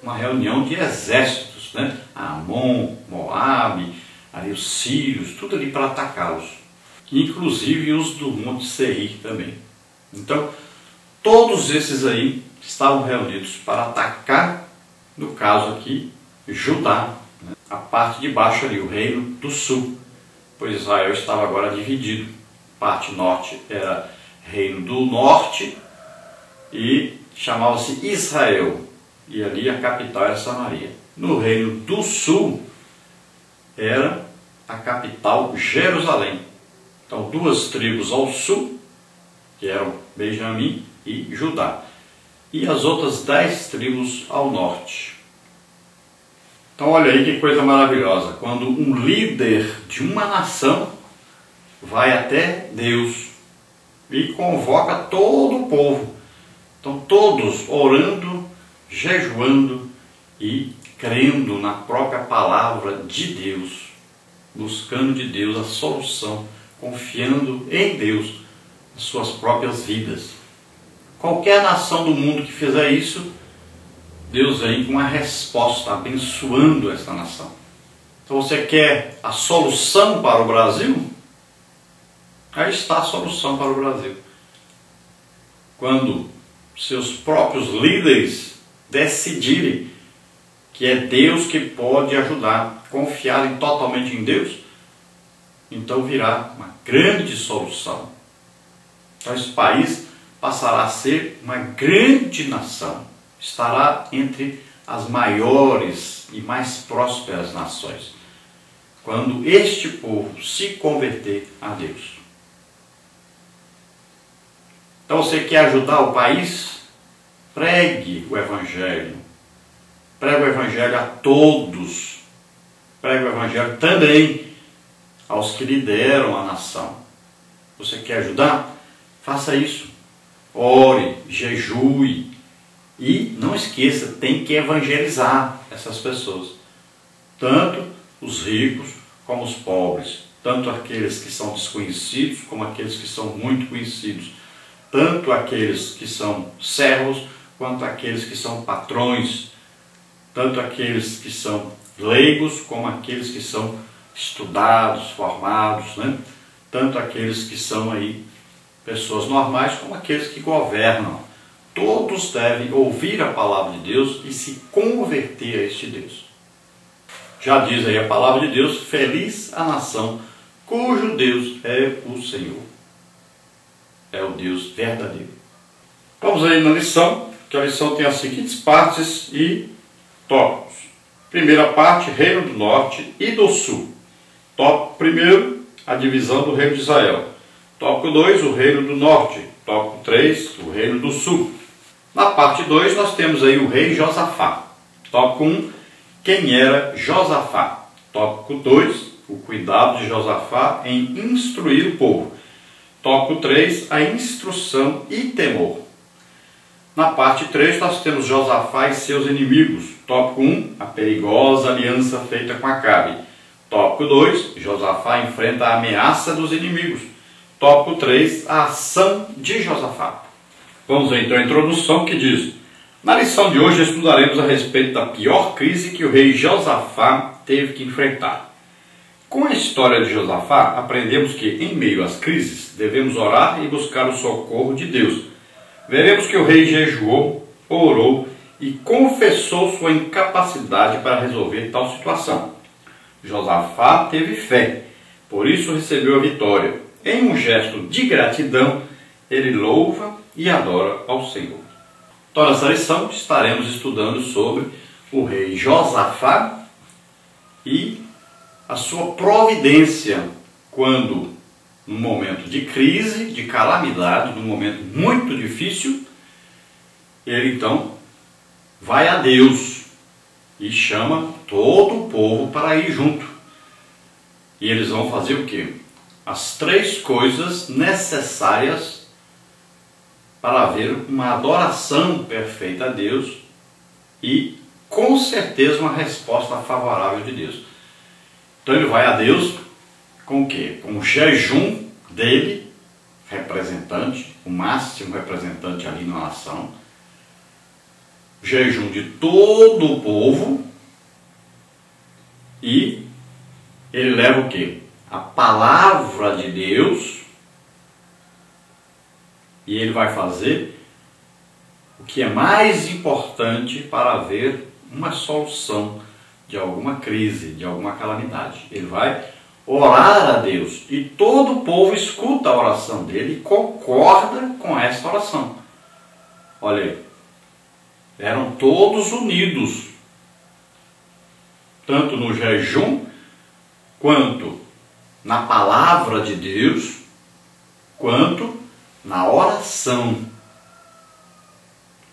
uma reunião de exércitos, né? Amon, Moabe, ali os sírios, tudo ali para atacá-los. Inclusive os do Monte Seir também. Então, todos esses aí estavam reunidos para atacar, no caso aqui, Judá, né? A parte de baixo ali, o reino do sul, pois Israel estava agora dividido. A parte norte era reino do norte e chamava-se Israel, e ali a capital era Samaria. No reino do sul era a capital Jerusalém. Então, duas tribos ao sul, que eram Benjamim e Judá, e as outras 10 tribos ao norte. Então, olha aí que coisa maravilhosa, quando um líder de uma nação vai até Deus e convoca todo o povo. Então, todos orando, jejuando e crendo na própria palavra de Deus, buscando de Deus a solução, confiando em Deus, as suas próprias vidas. Qualquer nação do mundo que fizer isso, Deus vem com uma resposta, abençoando essa nação. Então você quer a solução para o Brasil? Aí está a solução para o Brasil. Quando seus próprios líderes decidirem que é Deus que pode ajudar, confiarem totalmente em Deus, então virá uma grande solução. Então esse país passará a ser uma grande nação, estará entre as maiores e mais prósperas nações, quando este povo se converter a Deus. Então você quer ajudar o país? Pregue o Evangelho. Pregue o Evangelho a todos. Pregue o Evangelho também aos que lideram a nação. Você quer ajudar? Faça isso. Ore, jejue. E não esqueça, tem que evangelizar essas pessoas. Tanto os ricos como os pobres. Tanto aqueles que são desconhecidos como aqueles que são muito conhecidos. Tanto aqueles que são servos quanto aqueles que são patrões. Tanto aqueles que são leigos como aqueles que são estudados, formados, né? Tanto aqueles que são aí pessoas normais como aqueles que governam. Todos devem ouvir a palavra de Deus e se converter a este Deus. Já diz aí a palavra de Deus: feliz a nação cujo Deus é o Senhor. É o Deus verdadeiro. Vamos aí na lição, que a lição tem as seguintes partes e tópicos. Primeira parte, reino do norte e do sul. Tópico primeiro, a divisão do reino de Israel. Tópico 2, o reino do norte. Tópico 3, o reino do sul. Na parte 2 nós temos aí o rei Josafá. Tópico 1, quem era Josafá. Tópico 2, o cuidado de Josafá em instruir o povo. Tópico 3, a instrução e temor. Na parte 3 nós temos Josafá e seus inimigos. Tópico 1, a perigosa aliança feita com Acabe. Tópico 2, Josafá enfrenta a ameaça dos inimigos. Tópico 3, a ação de Josafá. Vamos ver então a introdução que diz: na lição de hoje estudaremos a respeito da pior crise que o rei Josafá teve que enfrentar. Com a história de Josafá, aprendemos que, em meio às crises, devemos orar e buscar o socorro de Deus. Veremos que o rei jejuou, orou e confessou sua incapacidade para resolver tal situação. Josafá teve fé, por isso recebeu a vitória. Em um gesto de gratidão, ele louva e adora ao Senhor. Então, nessa lição, estaremos estudando sobre o rei Josafá e a sua providência quando, num momento de crise, de calamidade, num momento muito difícil, ele então vai a Deus e chama todo o povo para ir junto. E eles vão fazer o quê? As 3 coisas necessárias para haver uma adoração perfeita a Deus e, com certeza, uma resposta favorável de Deus. Então ele vai a Deus com o quê? Com o jejum dele, representante, o máximo representante ali na nação, jejum de todo o povo, e ele leva o quê? A palavra de Deus, e ele vai fazer o que é mais importante para haver uma solução de alguma crise, de alguma calamidade. Ele vai orar a Deus, e todo o povo escuta a oração dele e concorda com essa oração. Olha aí, eram todos unidos, tanto no jejum, quanto na palavra de Deus, quanto na oração.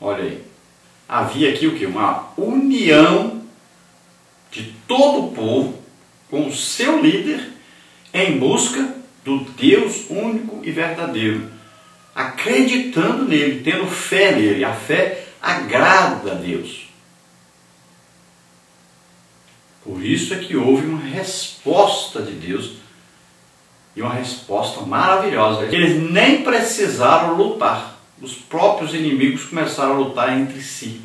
Olha aí, havia aqui o que? Uma união de todo o povo com o seu líder em busca do Deus único e verdadeiro, acreditando nele, tendo fé nele. A fé agrada a Deus. Por isso é que houve uma resposta de Deus, e uma resposta maravilhosa. Eles nem precisaram lutar, os próprios inimigos começaram a lutar entre si.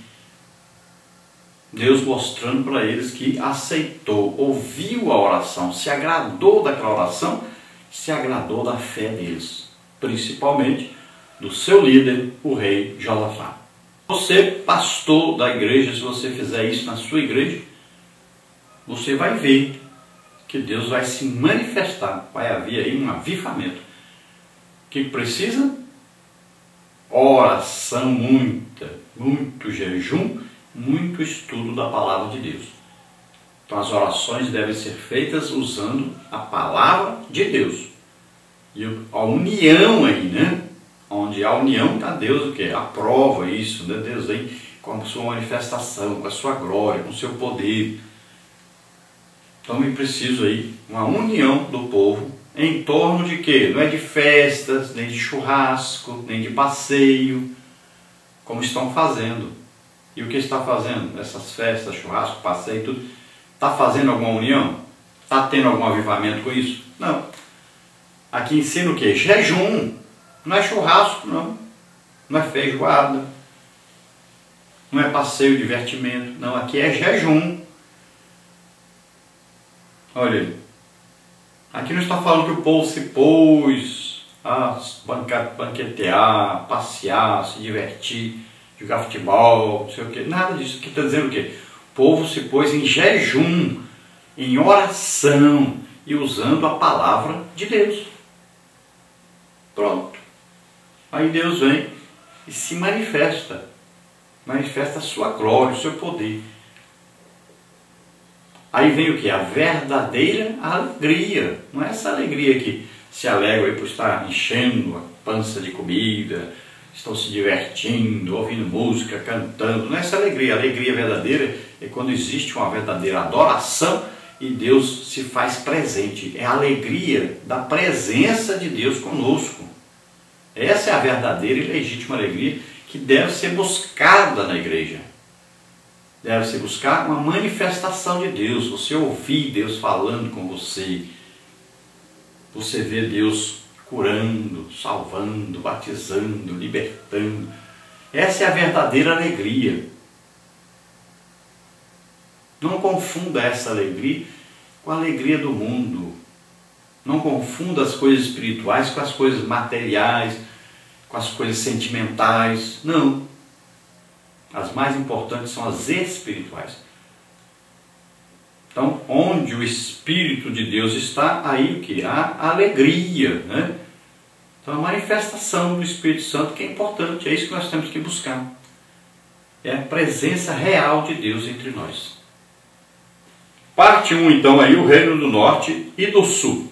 Deus mostrando para eles que aceitou, ouviu a oração, se agradou daquela oração, se agradou da fé deles, principalmente do seu líder, o rei Josafá. Você, pastor da igreja, se você fizer isso na sua igreja, você vai ver que Deus vai se manifestar, vai haver aí um avivamento. O que precisa? Oração, muito jejum, muito estudo da palavra de Deus. Então as orações devem ser feitas usando a palavra de Deus. E a união aí, né? Onde a união está Deus o quê? Aprova isso, né? Deus vem com a sua manifestação, com a sua glória, com o seu poder. Então é preciso aí uma união do povo em torno de quê? Não é de festas, nem de churrasco, nem de passeio, como estão fazendo. E o que está fazendo? Essas festas, churrasco, passeio, tudo. Está fazendo alguma união? Está tendo algum avivamento com isso? Não. Aqui ensina o quê? Jejum. Não é churrasco, não. Não é feijoada. Não é passeio, divertimento. Não, aqui é jejum. Olha aí. Aqui não está falando que o povo se pôs a banquetear, passear, se divertir, jogar futebol, não sei o quê. Nada disso. Aqui está dizendo o quê? O povo se pôs em jejum, em oração e usando a palavra de Deus. Pronto. Aí Deus vem e se manifesta. Manifesta a sua glória, o seu poder. Aí vem o que? A verdadeira alegria. Não é essa alegria que se alegra aí por estar enchendo a pança de comida, estão se divertindo, ouvindo música, cantando. Não é essa alegria. A alegria verdadeira é quando existe uma verdadeira adoração e Deus se faz presente. É a alegria da presença de Deus conosco. Essa é a verdadeira e legítima alegria que deve ser buscada na igreja. Deve-se buscar uma manifestação de Deus, você ouvir Deus falando com você, você vê Deus curando, salvando, batizando, libertando. Essa é a verdadeira alegria. Não confunda essa alegria com a alegria do mundo. Não confunda as coisas espirituais com as coisas materiais, com as coisas sentimentais. Não. As mais importantes são as espirituais. Então, onde o Espírito de Deus está, aí o que? A alegria, né? Então, a manifestação do Espírito Santo que é importante, é isso que nós temos que buscar. É a presença real de Deus entre nós. Parte 1, então, aí o reino do norte e do sul.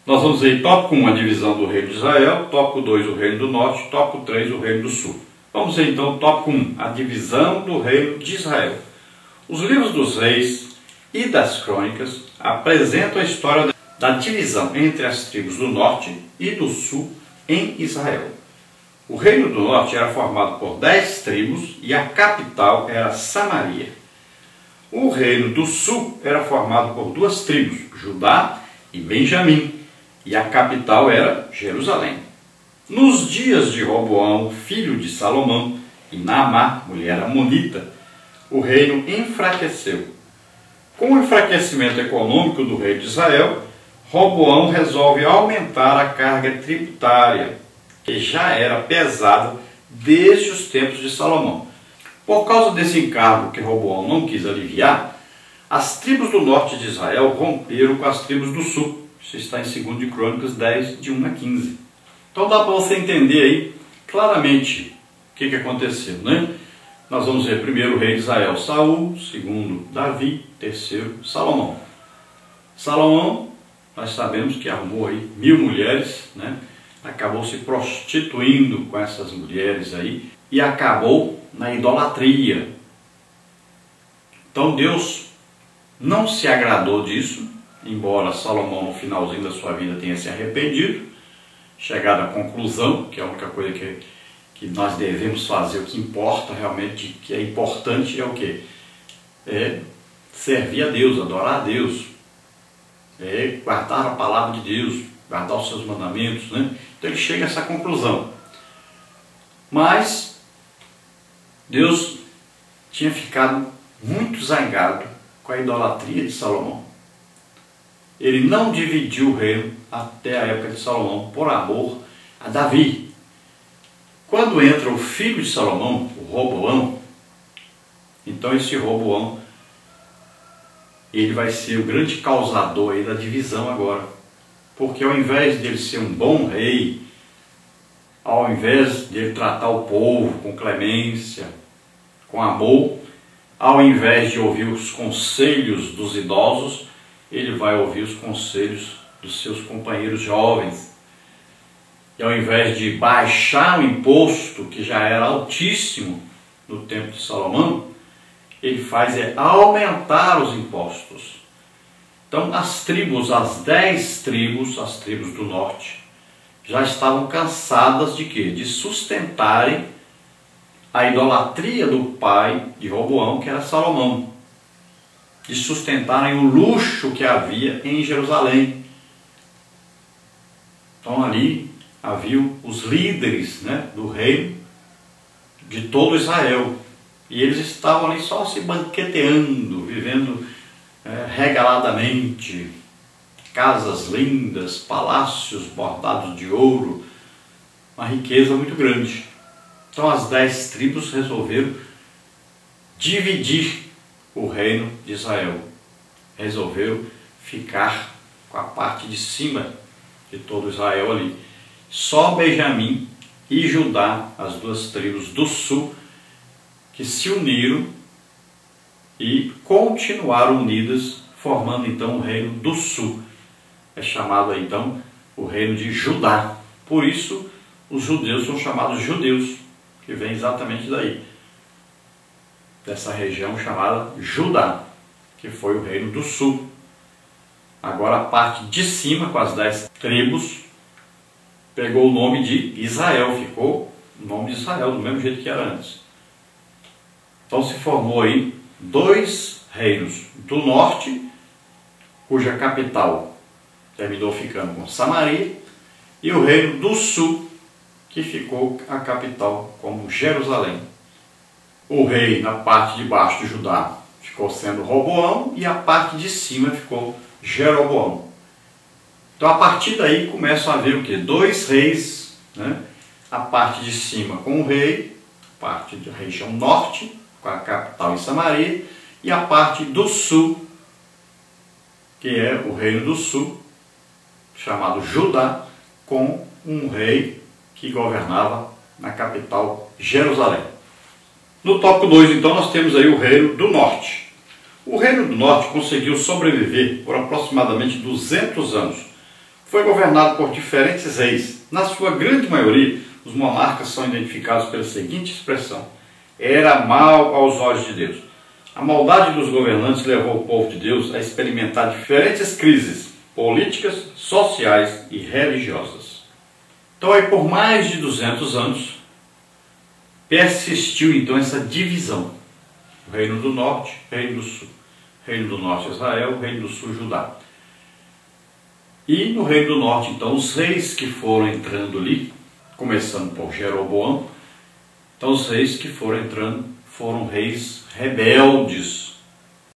Nós vamos ver tópico 1, a divisão do reino de Israel, tópico 2, o reino do norte, tópico 3, o reino do sul. Vamos ver então o tópico 1, a divisão do reino de Israel. Os livros dos reis e das crônicas apresentam a história da divisão entre as tribos do norte e do sul em Israel. O reino do norte era formado por 10 tribos e a capital era Samaria. O reino do sul era formado por 2 tribos, Judá e Benjamim, e a capital era Jerusalém. Nos dias de Roboão, filho de Salomão, e Naamá, mulher amonita, o reino enfraqueceu. Com o enfraquecimento econômico do rei de Israel, Roboão resolve aumentar a carga tributária, que já era pesada desde os tempos de Salomão. Por causa desse encargo que Roboão não quis aliviar, as tribos do norte de Israel romperam com as tribos do sul. Isso está em 2 de Crônicas 10, de 1 a 15. Então dá para você entender aí claramente o que aconteceu, né? Nós vamos ver primeiro o rei de Israel, Saul, segundo Davi, terceiro Salomão. Salomão, nós sabemos que arrumou aí 1000 mulheres, né? Acabou se prostituindo com essas mulheres aí e acabou na idolatria. Então Deus não se agradou disso, embora Salomão no finalzinho da sua vida tenha se arrependido, chegado à conclusão, que é a única coisa que nós devemos fazer, o que importa realmente, que é importante é o quê? É servir a Deus, adorar a Deus, é guardar a palavra de Deus, guardar os seus mandamentos, né? Então ele chega a essa conclusão. Mas Deus tinha ficado muito zangado com a idolatria de Salomão. Ele não dividiu o reino até a época de Salomão por amor a Davi. Quando entra o filho de Salomão, o Roboão, então esse Roboão, ele vai ser o grande causador aí da divisão agora. Porque ao invés dele ser um bom rei, ao invés dele tratar o povo com clemência, com amor, ao invés de ouvir os conselhos dos idosos, ele vai ouvir os conselhos dos seus companheiros jovens. E ao invés de baixar o imposto, que já era altíssimo no tempo de Salomão, ele faz aumentar os impostos. Então as tribos, as 10 tribos, as tribos do norte, já estavam cansadas de quê? De sustentarem a idolatria do pai de Roboão, que era Salomão. De sustentarem o luxo que havia em Jerusalém. Então ali haviam os líderes, né, do reino de todo Israel. E eles estavam ali só se banqueteando, vivendo regaladamente, casas lindas, palácios bordados de ouro, uma riqueza muito grande. Então as 10 tribos resolveram dividir o reino de Israel. Resolveram ficar com a parte de cima de todo Israel ali. Só Benjamim e Judá, as 2 tribos do sul, que se uniram e continuaram unidas, formando então o reino do sul. É chamado aí, então o reino de Judá. Por isso os judeus são chamados judeus, que vem exatamente daí, dessa região chamada Judá, que foi o reino do sul. Agora a parte de cima, com as 10 tribos, pegou o nome de Israel, ficou o nome de Israel, do mesmo jeito que era antes. Então se formou aí 2 reinos do norte, cuja capital terminou ficando com Samaria, e o reino do sul, que ficou a capital como Jerusalém. O rei na parte de baixo de Judá ficou sendo Roboão, e a parte de cima ficou Jeroboão. Então a partir daí começam a haver o quê? 2 reis, né? A parte de cima com o rei, a parte da região norte, com a capital em Samaria, e a parte do sul, que é o reino do sul, chamado Judá, com um rei que governava na capital Jerusalém. No tópico 2, então, nós temos aí o reino do norte. O reino do norte conseguiu sobreviver por aproximadamente 200 anos. Foi governado por diferentes reis. Na sua grande maioria, os monarcas são identificados pela seguinte expressão: era mal aos olhos de Deus. A maldade dos governantes levou o povo de Deus a experimentar diferentes crises políticas, sociais e religiosas. Então aí por mais de 200 anos persistiu então essa divisão. O reino do norte, reino do sul. Reino do norte Israel, reino do sul Judá. E no reino do norte então os reis que foram entrando ali, começando por Jeroboão, Então os reis que foram entrando foram reis rebeldes,